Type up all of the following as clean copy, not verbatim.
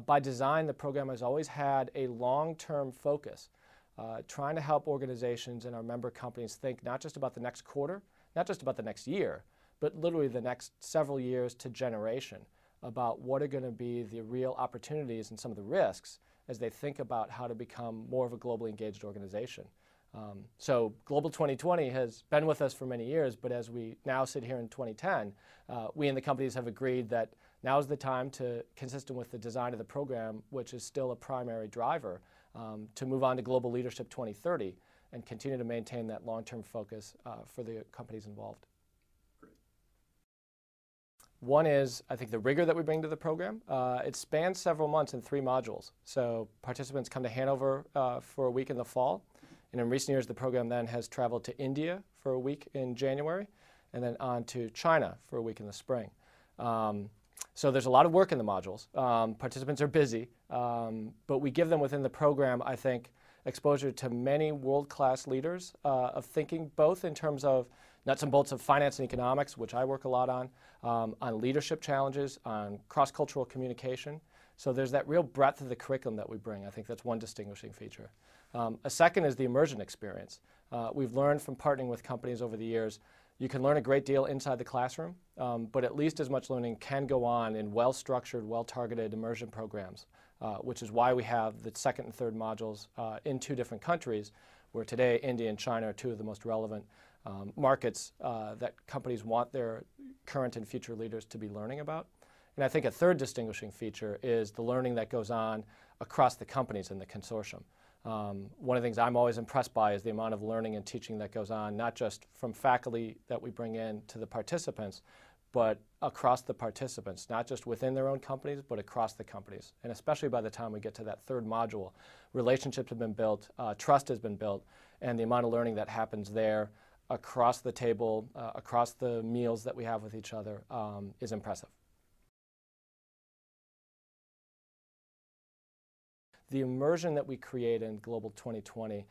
By design, the program has always had a long-term focus, trying to help organizations and our member companies think not just about the next quarter, not just about the next year, but literally the next several years to generation, about what are going to be the real opportunities and some of the risks as they think about how to become more of a globally engaged organization. So Global 2020 has been with us for many years, but as we now sit here in 2010, we in the companies have agreed that now is the time to, consistent with the design of the program, which is still a primary driver, to move on to Global Leadership 2030 and continue to maintain that long-term focus for the companies involved. Great. One is, I think, the rigor that we bring to the program. It spans several months in 3 modules. So participants come to Hanover for a week in the fall. And in recent years, the program then has traveled to India for a week in January, and then on to China for a week in the spring. So there's a lot of work in the modules. Participants are busy, but we give them within the program, I think, exposure to many world-class leaders of thinking, both in terms of nuts and bolts of finance and economics, which I work a lot on leadership challenges, on cross-cultural communication. So there's that real breadth of the curriculum that we bring. I think that's one distinguishing feature. A second is the immersion experience. We've learned from partnering with companies over the years, you can learn a great deal inside the classroom, but at least as much learning can go on in well-structured, well-targeted immersion programs, which is why we have the second and third modules in 2 different countries, where today India and China are 2 of the most relevant markets that companies want their current and future leaders to be learning about. And I think a third distinguishing feature is the learning that goes on across the companies in the consortium. One of the things I'm always impressed by is the amount of learning and teaching that goes on, not just from faculty that we bring in to the participants, but across the participants, not just within their own companies, but across the companies. And especially by the time we get to that third module, relationships have been built, trust has been built, and the amount of learning that happens there across the table, across the meals that we have with each other is impressive. The immersion that we create in Global 2020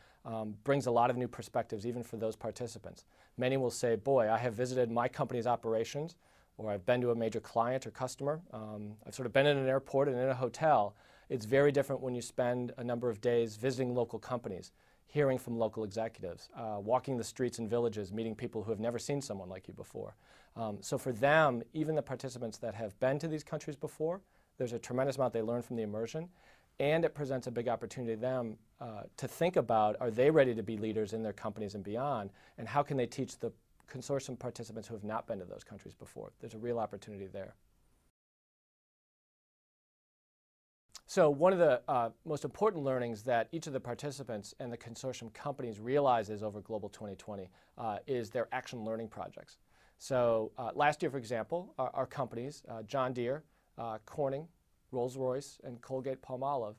brings a lot of new perspectives, even for those participants. Many will say, boy, I have visited my company's operations, or I've been to a major client or customer. I've sort of been in an airport and in a hotel. It's very different when you spend a number of days visiting local companies, hearing from local executives, walking the streets and villages, meeting people who have never seen someone like you before. So for them, even the participants that have been to these countries before, there's a tremendous amount they learn from the immersion. And it presents a big opportunity to them to think about, are they ready to be leaders in their companies and beyond, and how can they teach the consortium participants who have not been to those countries before? There's a real opportunity there. So one of the most important learnings that each of the participants and the consortium companies realizes over Global 2020 is their action learning projects. So last year, for example, our companies, John Deere, Corning, Rolls-Royce, and Colgate-Palmolive,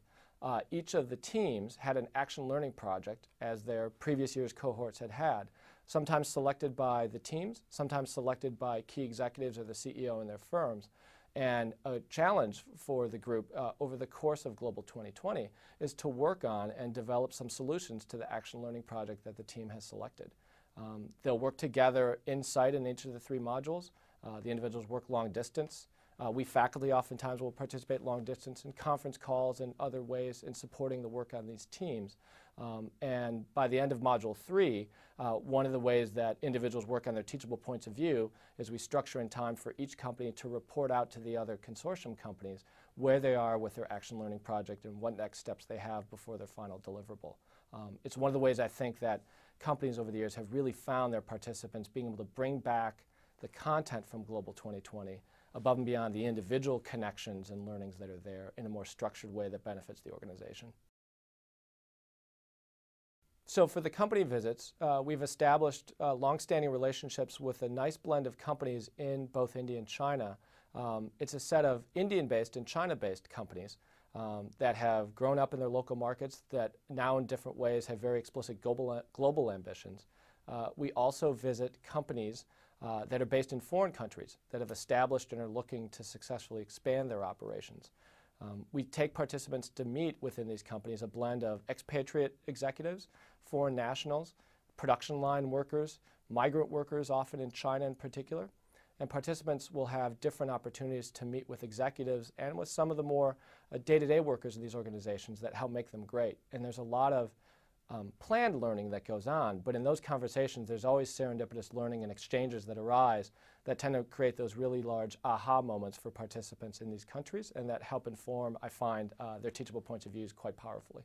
each of the teams had an action learning project as their previous year's cohorts had, sometimes selected by the teams, sometimes selected by key executives or the CEO in their firms. And a challenge for the group over the course of Global 2020 is to work on and develop some solutions to the action learning project that the team has selected. They'll work together in site in each of the 3 modules. The individuals work long distance. We faculty oftentimes will participate long distance in conference calls and other ways in supporting the work on these teams. And by the end of Module 3, one of the ways that individuals work on their teachable points of view is we structure in time for each company to report out to the other consortium companies where they are with their action learning project and what next steps they have before their final deliverable. It's one of the ways I think that companies over the years have really found their participants being able to bring back the content from Global 2020 above and beyond the individual connections and learnings that are there in a more structured way that benefits the organization. So for the company visits, we've established long-standing relationships with a nice blend of companies in both India and China. It's a set of Indian-based and China-based companies that have grown up in their local markets that now in different ways have very explicit global ambitions. We also visit companies that are based in foreign countries that have established and are looking to successfully expand their operations. We take participants to meet within these companies a blend of expatriate executives, foreign nationals, production line workers, migrant workers, often in China in particular. and participants will have different opportunities to meet with executives and with some of the more day-to-day workers in these organizations that help make them great. And there's a lot of planned learning that goes on, but in those conversations there's always serendipitous learning and exchanges that arise that tend to create those really large aha moments for participants in these countries and that help inform, I find, their teachable points of views quite powerfully.